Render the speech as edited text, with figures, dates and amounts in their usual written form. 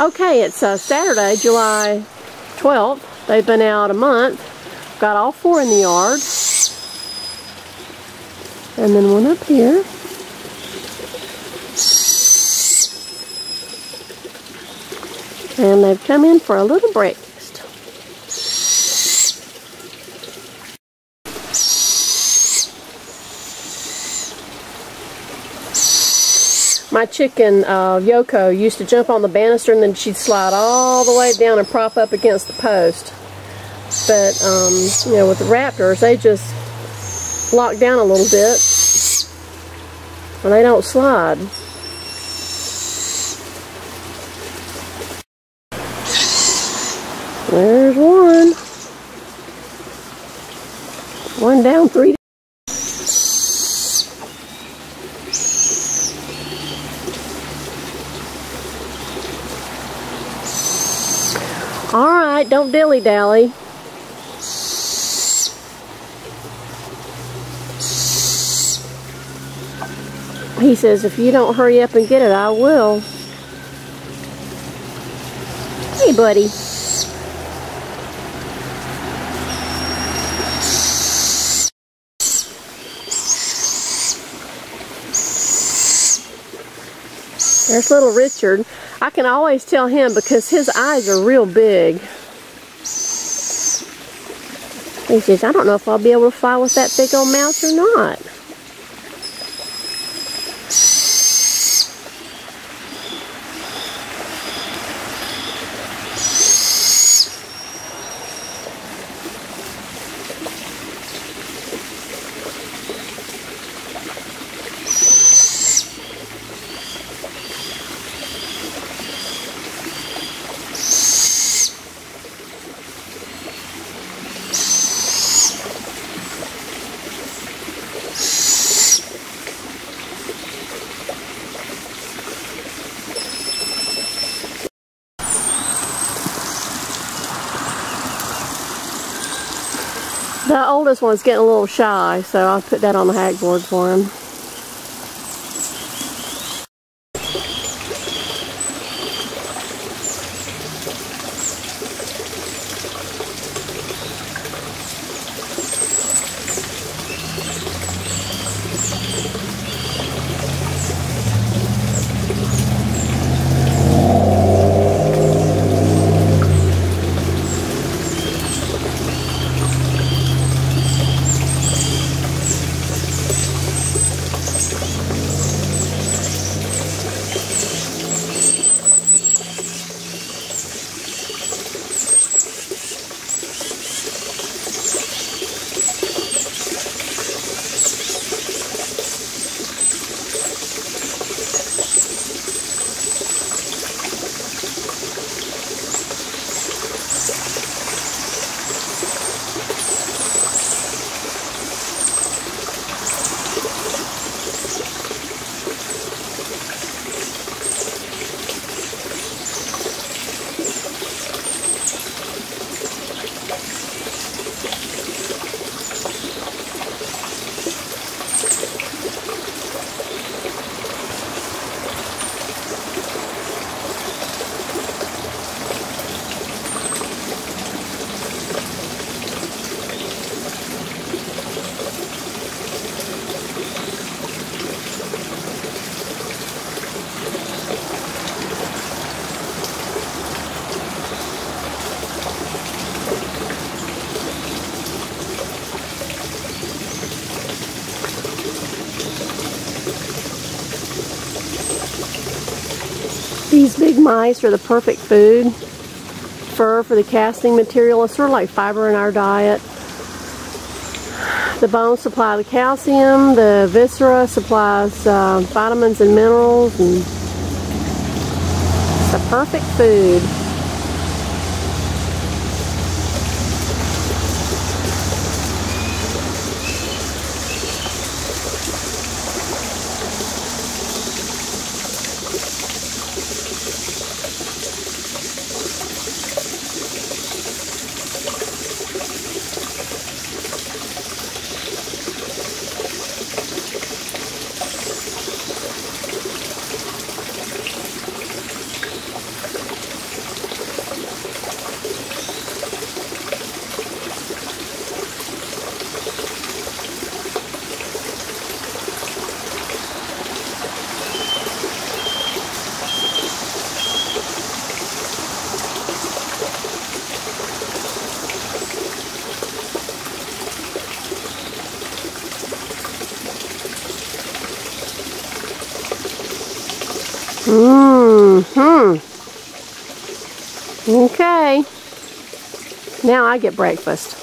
Okay, it's Saturday, July 12th. They've been out a month. Got all 4 in the yard. And then one up here. And they've come in for a little breakfast. My chicken, Yoko, used to jump on the banister and then she'd slide all the way down and prop up against the post. But, you know, with the raptors, they just lock down a little bit and they don't slide. There's one. One down, 3 down. Alright, don't dilly-dally. He says, if you don't hurry up and get it, I will. Hey, buddy. There's little Richard. I can always tell him because his eyes are real big. He says, I don't know if I'll be able to fly with that big old mouse or not. The oldest one's getting a little shy, so I'll put that on the hack board for him. These big mice are the perfect food. Fur for the casting material. It's sort of like fiber in our diet. The bones supply the calcium. The viscera supplies vitamins and minerals. And it's the perfect food. Okay. Now I get breakfast.